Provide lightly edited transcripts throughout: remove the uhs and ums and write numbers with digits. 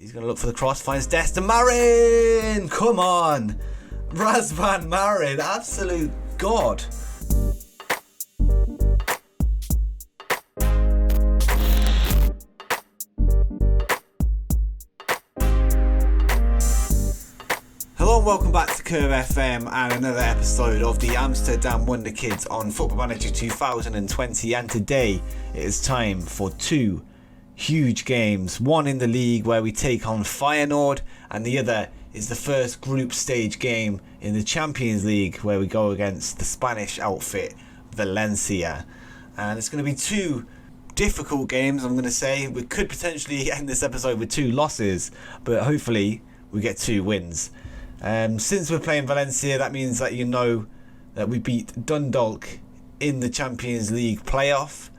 He's going to look for the cross, finds Dest and Marin! Come on! Razvan Marin, absolute god. Hello and welcome back to Curve FM and another episode of the Amsterdam Wonderkids on Football Manager 2020, and today it is time for two huge games. One in the league where we take on Feyenoord, and the other is the first group stage game in the Champions League where we go against the Spanish outfit Valencia. And it's going to be two difficult games, I'm going to say. We could potentially end this episode with two losses, but hopefully we get two wins. Since we're playing Valencia, that means that you know that we beat Dundalk in the Champions League playoff.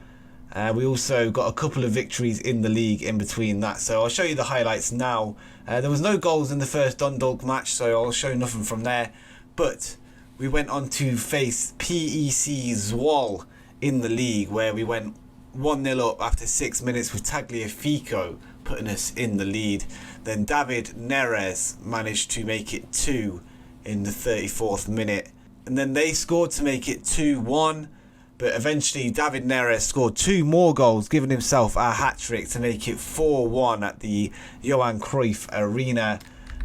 We also got a couple of victories in the league in between that, so I'll show you the highlights now. There was no goals in the first Dundalk match, so I'll show nothing from there, but we went on to face PEC Zwolle in the league, where we went 1-0 up after 6 minutes with Tagliafico putting us in the lead. Then David Neres managed to make it 2 in the 34th minute, and then they scored to make it 2-1. But eventually David Neres scored two more goals, giving himself a hat-trick to make it 4-1 at the Johan Cruyff Arena.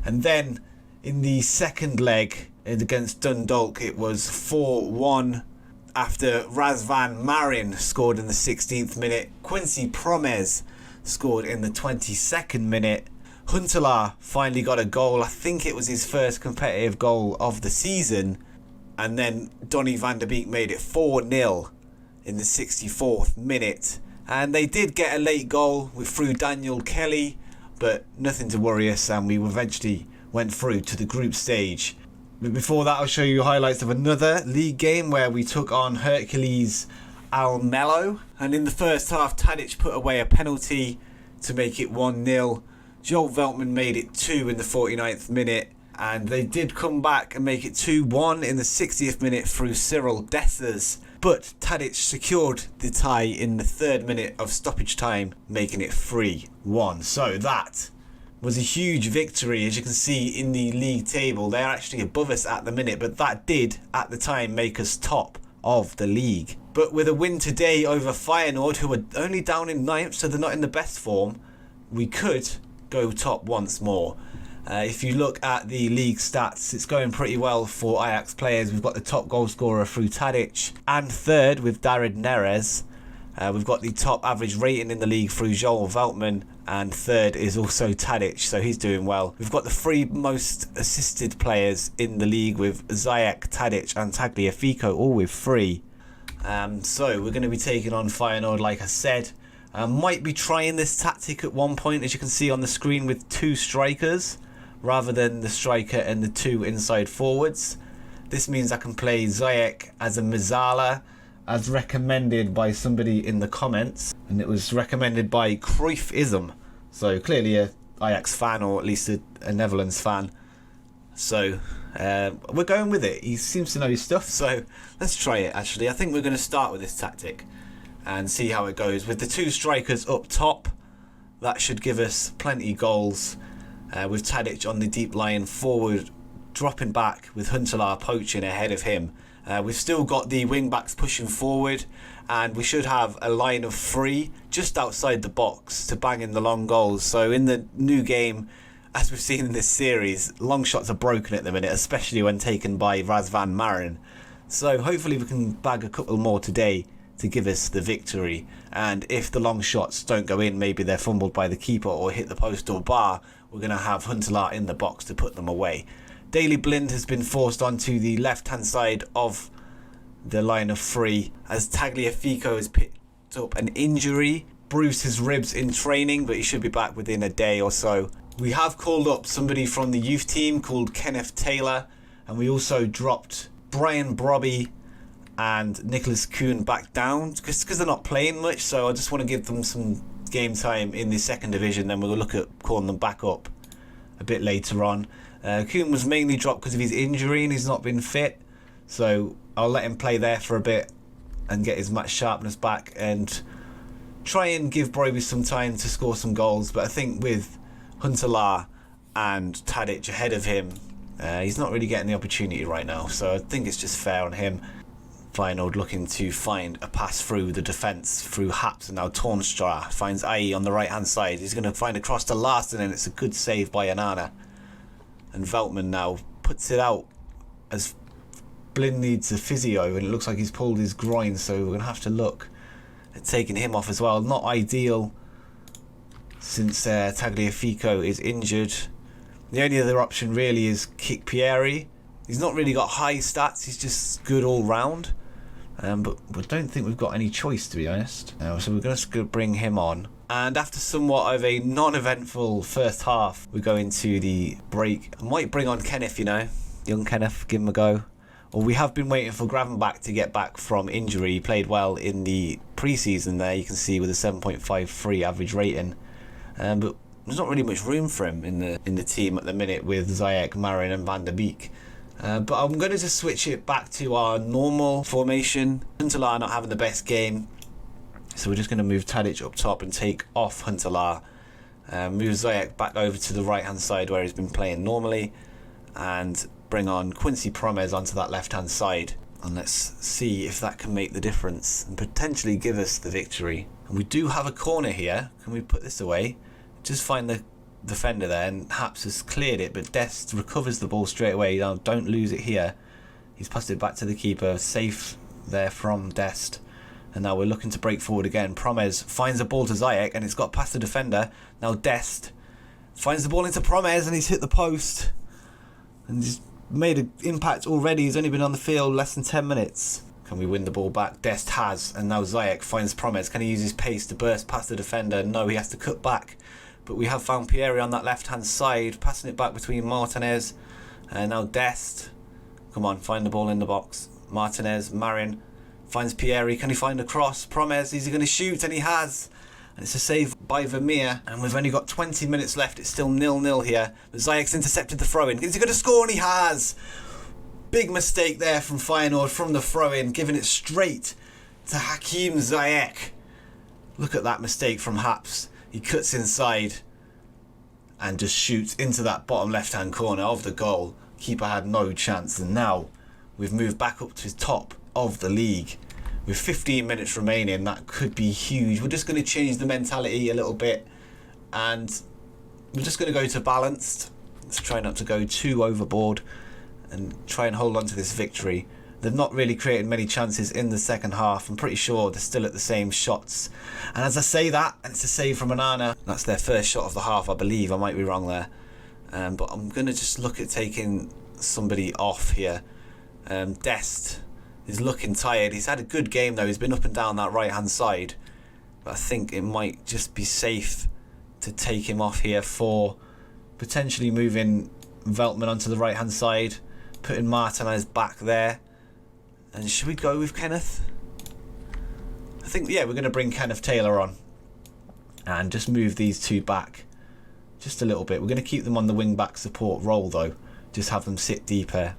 And then in the second leg against Dundalk, it was 4-1 after Razvan Marin scored in the 16th minute. Quincy Promes scored in the 22nd minute. Huntelaar finally got a goal. I think it was his first competitive goal of the season. And then Donny van der Beek made it 4-0 in the 64th minute. And they did get a late goal through Daniel Kelly, but nothing to worry us, and we eventually went through to the group stage. But before that, I'll show you highlights of another league game where we took on Hercules Almelo. And in the first half, Tadic put away a penalty to make it 1-0. Joel Veltman made it 2 in the 49th minute. And they did come back and make it 2-1 in the 60th minute through Cyril Dessers. But Tadic secured the tie in the 3rd minute of stoppage time, making it 3-1. So that was a huge victory. As you can see in the league table, they're actually above us at the minute, but that did at the time make us top of the league. But with a win today over Feyenoord, who are only down in 9th, so they're not in the best form, we could go top once more. If you look at the league stats, it's going pretty well for Ajax players. We've got the top goal scorer through Tadic, and third with David Neres. We've got the top average rating in the league through Joel Veltman, and third is also Tadic, so he's doing well. We've got the 3 most assisted players in the league with Ziyech, Tadic and Tagliafico, all with 3. So we're going to be taking on Feyenoord, like I said. Might be trying this tactic at one point, as you can see on the screen, with 2 strikers rather than the striker and the 2 inside forwards. This means I can play Ziyech as a Mezzala, as recommended by somebody in the comments, and it was recommended by Cruyffism, so clearly a Ajax fan, or at least a Netherlands fan. So we're going with it. He seems to know his stuff, so let's try it. Actually, I think we're going to start with this tactic and see how it goes. With the 2 strikers up top, that should give us plenty goals. With Tadic on the deep line forward, dropping back with Huntelaar poaching ahead of him. We've still got the wing backs pushing forward, and we should have a line of 3 just outside the box to bang in the long goals. So in the new game, as we've seen in this series, long shots are broken at the minute, especially when taken by Razvan Marin. So hopefully we can bag a couple more today to give us the victory. And if the long shots don't go in, maybe they're fumbled by the keeper or hit the post or bar, we're going to have Huntelaar in the box to put them away. Daley Blind has been forced onto the left-hand side of the line of 3 as Tagliafico has picked up an injury, bruised his ribs in training, but he should be back within a day or so. We have called up somebody from the youth team called Kenneth Taylor, and we also dropped Brian Brobby and Nicholas Kuhn back down because they're not playing much, so I just want to give them some game time in the 2nd division, then we'll look at calling them back up a bit later on. Kuhn was mainly dropped because of his injury and he's not been fit, so I'll let him play there for a bit and get his match sharpness back and try and give Broby some time to score some goals. But I think with Huntelaar and Tadic ahead of him. He's not really getting the opportunity right now, so I think it's just fair on him. Feyenoord looking to find a pass through the defence through Haps, and now Toornstra finds IE on the right hand side. He's going to find a cross to Larsen, and it's a good save by Onana. And Veltman now puts it out as Blind needs a physio, and it looks like he's pulled his groin, so we're going to have to look at taking him off as well. Not ideal since Tagliafico is injured. The only other option really is Kick Pieri. He's not really got high stats, he's just good all round. But I don't think we've got any choice, to be honest. So we're going to bring him on. And after somewhat of a non-eventful first half, we go into the break. I might bring on Kenneth, young Kenneth, give him a go. Or we have been waiting for Gravenbach to get back from injury. He played well in the pre-season there, you can see, with a 7.53 average rating. But there's not really much room for him in the team at the minute with Ziyech, Marin and Van der Beek. But I'm going to just switch it back to our normal formation. Huntelaar not having the best game, so we're just going to move Tadic up top and take off Huntelaar. Move Ziyech back over to the right hand side where he's been playing normally, and bring on Quincy Promes onto that left hand side. And let's see if that can make the difference and potentially give us the victory. And we do have a corner here. Can we put this away? Just find the defender there, and Haps has cleared it, but Dest recovers the ball straight away. Now don't lose it here. He's passed it back to the keeper, safe there from Dest. And now we're looking to break forward again. Promes finds the ball to Ziyech, and it's got past the defender. Now Dest finds the ball into Promes, and he's hit the post. And he's made an impact already. He's only been on the field less than 10 minutes. Can we win the ball back? Dest has, and now Ziyech finds Promes. Can he use his pace to burst past the defender? No, he has to cut back. But we have found Pieri on that left hand side, passing it back between Martinez and now Dest. Come on, find the ball in the box. Martinez, Marin finds Pieri. Can he find a cross? Promes, is he going to shoot? And he has. And it's a save by Vermeer. And we've only got 20 minutes left. It's still 0-0 here. But Ziyech's intercepted the throw-in. Is he going to score? And he has. Big mistake there from Feyenoord from the throw-in, giving it straight to Hakim Ziyech. Look at that mistake from Haps. He cuts inside and just shoots into that bottom left-hand corner of the goal. Keeper had no chance, and now we've moved back up to the top of the league. With 15 minutes remaining, that could be huge. We're just going to change the mentality a little bit, and we're just going to go to balanced. Let's try not to go too overboard and try and hold on to this victory. They've not really created many chances in the second half. I'm pretty sure they're still at the same shots. And as I say that, and it's a save from Onana. That's their first shot of the half, I believe. I might be wrong there. But I'm going to just look at taking somebody off here. Dest is looking tired. He's had a good game though. He's been up and down that right-hand side. But I think it might just be safe to take him off here for potentially moving Veltman onto the right-hand side. Putting Martinez back there. And should we go with Kenneth? I think, yeah, we're going to bring Kenneth Taylor on. And just move these two back. Just a little bit. We're going to keep them on the wing-back support role, though. Just have them sit deeper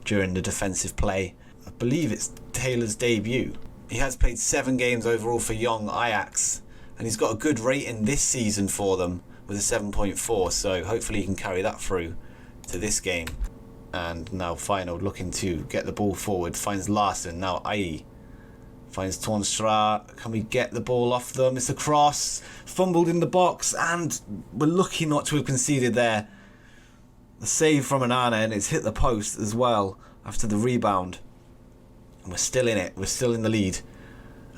during the defensive play. I believe it's Taylor's debut. He has played 7 games overall for young Ajax. And he's got a good rating this season for them with a 7.4. So hopefully he can carry that through to this game. And now Feyenoord looking to get the ball forward. Finds Larsen. Now IE finds Toornstra. Can we get the ball off them? It's a cross. Fumbled in the box. And we're lucky not to have conceded there. The save from Onana, and it's hit the post as well after the rebound. And we're still in it. We're still in the lead.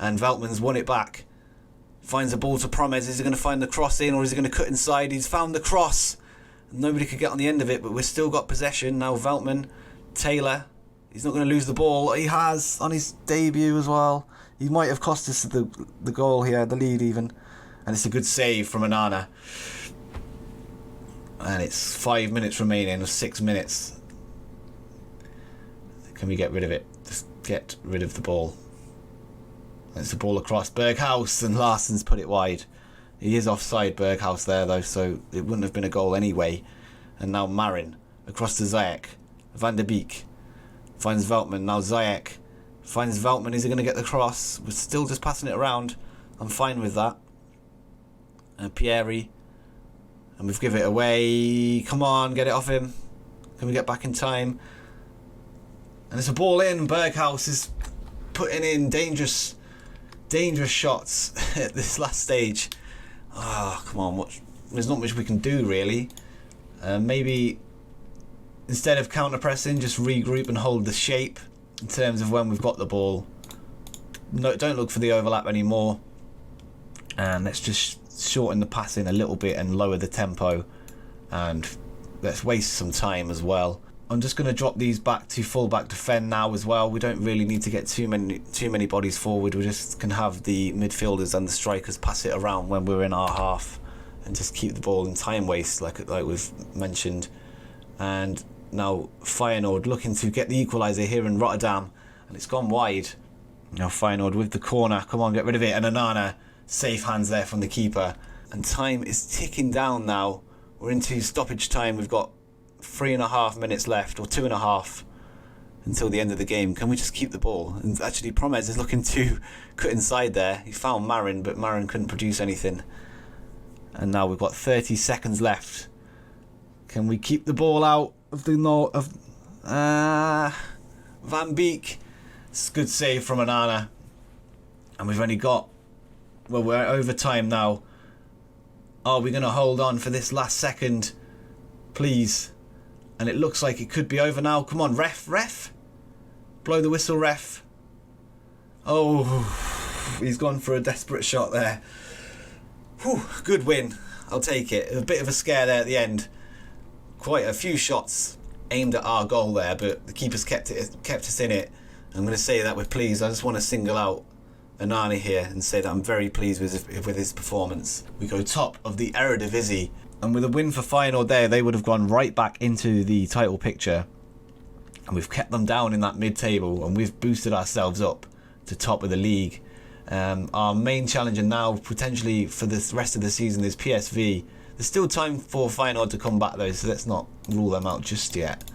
And Veltman's won it back. Finds the ball to Promes. Is he going to find the cross in, or is he going to cut inside? He's found the cross. Nobody could get on the end of it, but we've still got possession. Now Veltman, Taylor, he's not going to lose the ball. He has on his debut as well. He might have cost us the goal here, the lead even. And it's a good save from Onana. And it's 5 minutes remaining, or 6 minutes. Can we get rid of it? Just get rid of the ball. And it's the ball across Berghaus, and Larsen's put it wide. He is offside, Berghaus there though, so it wouldn't have been a goal anyway. And now Marin across to Ziyech. Van der Beek finds Veltman. Now Ziyech finds Veltman. Is he going to get the cross? We're still just passing it around. I'm fine with that. And Pieri. And we've given it away. Come on, get it off him. Can we get back in time? And it's a ball in. Berghaus is putting in dangerous shots at this last stage. Come on. There's not much we can do, really. Maybe instead of counter-pressing, just regroup and hold the shape in terms of when we've got the ball. No, don't look for the overlap anymore. And let's just shorten the passing a little bit and lower the tempo, and let's waste some time as well. I'm just going to drop these back to full-back defend now as well. We don't really need to get too many bodies forward. We just can have the midfielders and the strikers pass it around when we're in our half and just keep the ball in time waste like we've mentioned. And now Feyenoord looking to get the equaliser here in Rotterdam, and it's gone wide. Now Feyenoord with the corner. Come on, get rid of it. And Onana, safe hands there from the keeper. And time is ticking down now. We're into stoppage time. We've got 3.5 minutes left, or 2.5, until the end of the game. Can we just keep the ball? And actually, Promes is looking to cut inside there. He found Marin, but Marin couldn't produce anything. And now we've got 30 seconds left. Can we keep the ball out of the Van Beek? It's a good save from Onana. And we've only got... Well, we're at overtime now. Are we going to hold on for this last second? Please. And it looks like it could be over now. Come on, ref. Blow the whistle, ref. Oh, he's gone for a desperate shot there. Whew, good win. I'll take it. A bit of a scare there at the end. Quite a few shots aimed at our goal there, but the keeper's kept us in it. I'm going to say that we're pleased. I just want to single out Onana here and say that I'm very pleased with his performance. We go top of the Eredivise, and with a win for Feyenoord there, they would have gone right back into the title picture, and we've kept them down in that mid-table, and we've boosted ourselves up to top of the league. Our main challenger now potentially for the rest of the season is PSV. There's still time for Feyenoord to come back though, so let's not rule them out just yet.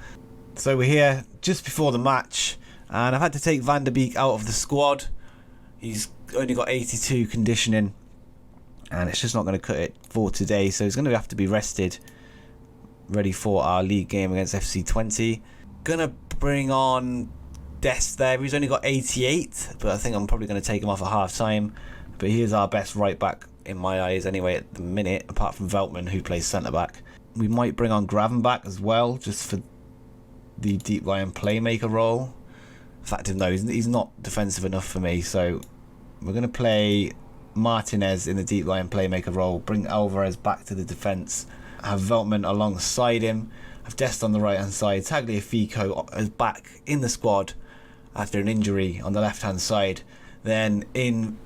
So we're here just before the match, and I've had to take Van der Beek out of the squad. He's only got 82 conditioning, and it's just not going to cut it for today. So he's going to have to be rested, ready for our league game against FC20. Going to bring on Dest there. He's only got 88, but I think I'm probably going to take him off at half time. But he is our best right back in my eyes anyway at the minute, apart from Veltman, who plays centre back. We might bring on Gravenbach as well, just for the deep line playmaker role. In fact, no, he's not defensive enough for me, so we're going to play Martinez in the deep line playmaker role, bring Alvarez back to the defence, have Veltman alongside him, have Dest on the right hand side. Tagliafico is back in the squad after an injury on the left hand side. Then in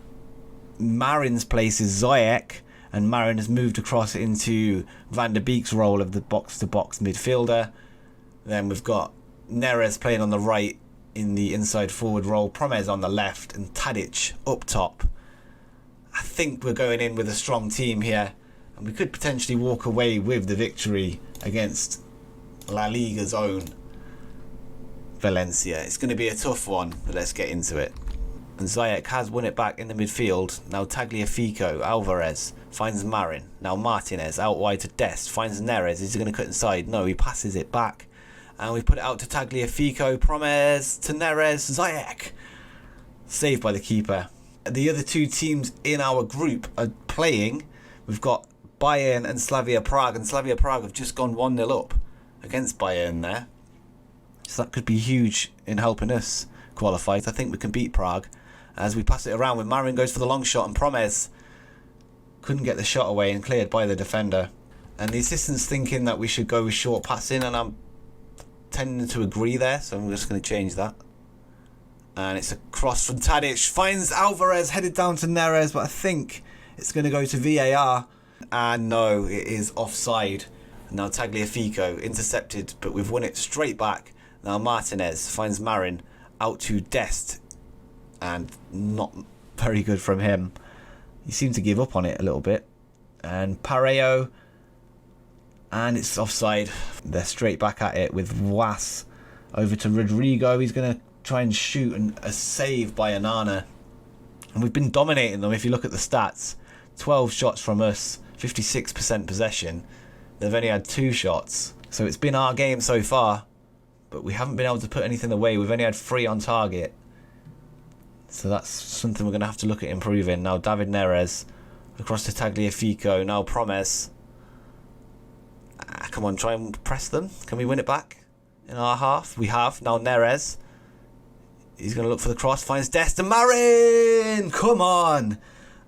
Marin's place is Ziyech, and Marin has moved across into Van der Beek's role of the box to box midfielder. Then we've got Neres playing on the right in the inside forward role, Promes on the left, and Tadic up top. I think we're going in with a strong team here, and we could potentially walk away with the victory against La Liga's own Valencia. It's going to be a tough one, but let's get into it. And Ziyech has won it back in the midfield. Now Tagliafico, Alvarez finds Marin. Now Martinez out wide to Dest, finds Neres. Is he going to cut inside? No, he passes it back. And we put it out to Tagliafico, Promes to Neres, Ziyech. Saved by the keeper. The other two teams in our group are playing. We've got Bayern and Slavia Prague. And Slavia Prague have just gone 1-0 up against Bayern there. So that could be huge in helping us qualify. I think we can beat Prague. As we pass it around, when Marin goes for the long shot, and Promes couldn't get the shot away and cleared by the defender. And the assistant's thinking that we should go with short passing, and I'm tending to agree there, so I'm just going to change that. And it's a cross from Tadic, finds Alvarez, headed down to Neres, but I think it's going to go to VAR. And no, it is offside. And now Tagliafico intercepted, but we've won it straight back. Now Martinez finds Marin out to Dest, and not very good from him. He seemed to give up on it a little bit. And Pareo, and it's offside. They're straight back at it with Was over to Rodrigo. He's going to try and shoot, and a save by Onana. And we've been dominating them. If you look at the stats, 12 shots from us, 56% possession. They've only had 2 shots. So it's been our game so far, but we haven't been able to put anything away. We've only had 3 on target. So that's something we're going to have to look at improving. Now David Neres across to Tagliafico. Now Promes. Come on, try and press them. Can we win it back in our half? We have. Now Neres. He's going to look for the cross. Finds Dest and Marin. Come on.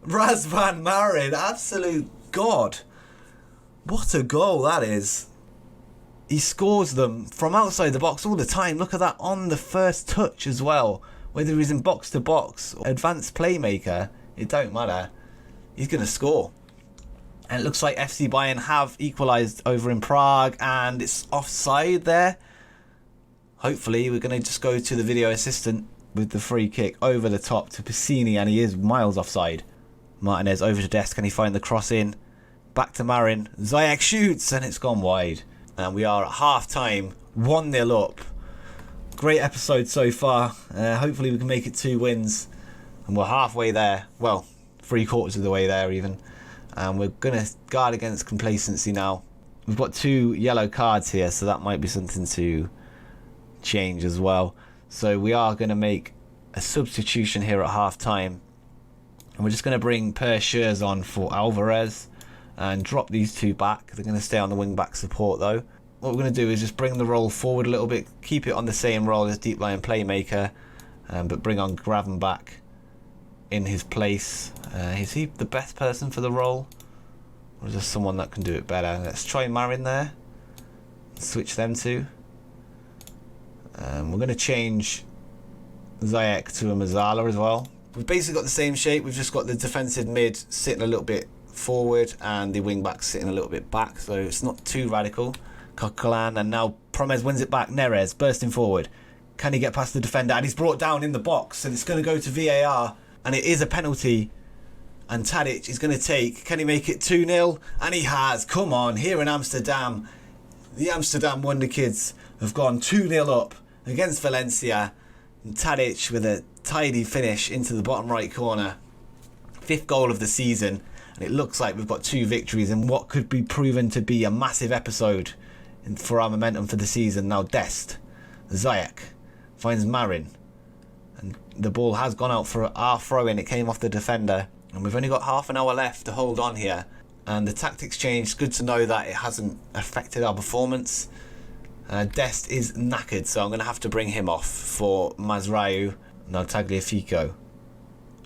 Razvan Marin. Absolute god. What a goal that is. He scores them from outside the box all the time. Look at that on the first touch as well. Whether he's in box to box or advanced playmaker, it don't matter. He's going to score. And it looks like FC Bayern have equalised over in Prague, and it's offside there. Hopefully we're going to just go to the video assistant with the free kick over the top to Piscini, and he is miles offside. Martinez over to Dest. Can he find the cross in? Back to Marin. Ziyech shoots, and it's gone wide. And we are at half time, 1-0 up. Great episode so far. Hopefully we can make it 2 wins. And we're halfway there. Well, 3/4 of the way there even. And we're going to guard against complacency now. We've got 2 yellow cards here, so that might be something to change as well. So we are going to make a substitution here at half time. And we're just going to bring Per Schurz on for Alvarez. And drop these 2 back. They're going to stay on the wing back support though. What we're going to do is just bring the role forward a little bit, keep it on the same role as deep line playmaker, but bring on Gravenbach in his place. Is he the best person for the role, or is there someone that can do it better? Let's try Marin there. Switch them 2. We're going to change Ziyech to a Mazzala as well. We've basically got the same shape. We've just got the defensive mid sitting a little bit forward and the wing back sitting a little bit back, so it's not too radical. Coquelin, and now Promes wins it back. Neres bursting forward. Can he get past the defender? And he's brought down in the box, and it's going to go to VAR, and it is a penalty. And Tadic is going to take. Can he make it 2-0? And he has. Come on, here in Amsterdam, the Amsterdam Wonderkids have gone 2-0 up against Valencia. And Tadic with a tidy finish into the bottom right corner. 5th goal of the season. And it looks like we've got 2 victories in what could be proven to be a massive episode for our momentum for the season. Now Dest. Ziyech finds Marin. And the ball has gone out for our throw-in. It came off the defender. And we've only got half an hour left to hold on here. And the tactics changed. Good to know that it hasn't affected our performance. Dest is knackered, so I'm going to have to bring him off for Mazraoui. Now Tagliafico.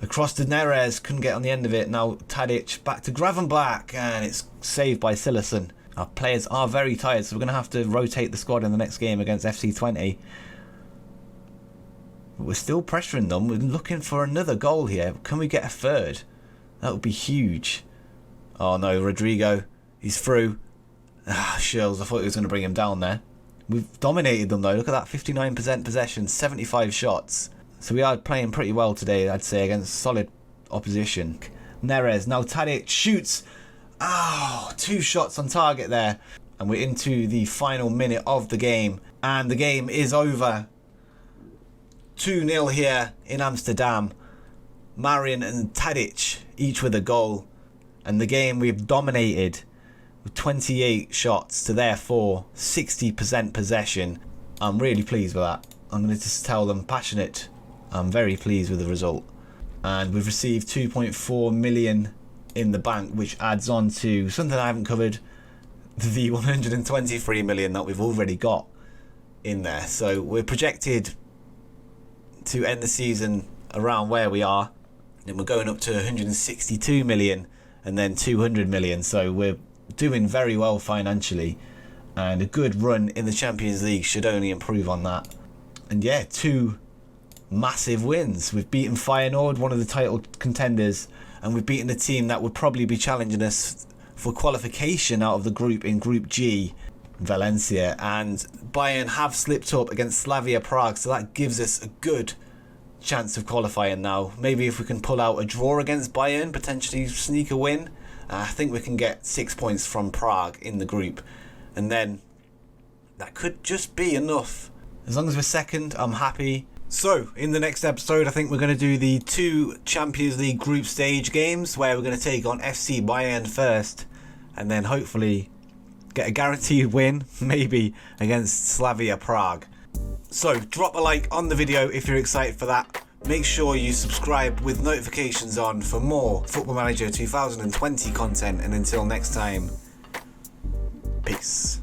Across to Neres, couldn't get on the end of it. Now Tadic back to Gravenbach, and it's saved by Silerson. Our players are very tired, so we're going to have to rotate the squad in the next game against FC20. But we're still pressuring them. We're looking for another goal here. Can we get a 3rd? That would be huge. Oh no, Rodrigo. He's through. Schurz, I thought he was going to bring him down there. We've dominated them though. Look at that, 59% possession, 75 shots. So we are playing pretty well today, I'd say, against solid opposition. Neres, now Tadic shoots. 2 shots on target there. And we're into the final minute of the game. And the game is over. 2-0 here in Amsterdam. Marin and Tadic, each with a goal. And the game we've dominated with 28 shots to their 4, 60% possession. I'm really pleased with that. I'm going to just tell them passionate. I'm very pleased with the result. And we've received 2.4 million in the bank, which adds on to something I haven't covered, the 123 million that we've already got in there. So we're projected to end the season around where we are. Then we're going up to 162 million and then 200 million. So we're doing very well financially, and a good run in the Champions League should only improve on that. And yeah, 2 massive wins. We've beaten Feyenoord, one of the title contenders, and we've beaten a team that would probably be challenging us for qualification out of the group in Group G, Valencia. And Bayern have slipped up against Slavia Prague, so that gives us a good chance of qualifying now. Maybe if we can pull out a draw against Bayern, potentially sneak a win, I think we can get 6 points from Prague in the group, and then that could just be enough. As long as we're second, I'm happy. So in the next episode, I think we're going to do the 2 Champions League group stage games, where we're going to take on FC Bayern first, and then hopefully get a guaranteed win, maybe against Slavia Prague. So drop a like on the video if you're excited for that. Make sure you subscribe with notifications on for more Football Manager 2020 content, and until next time, peace.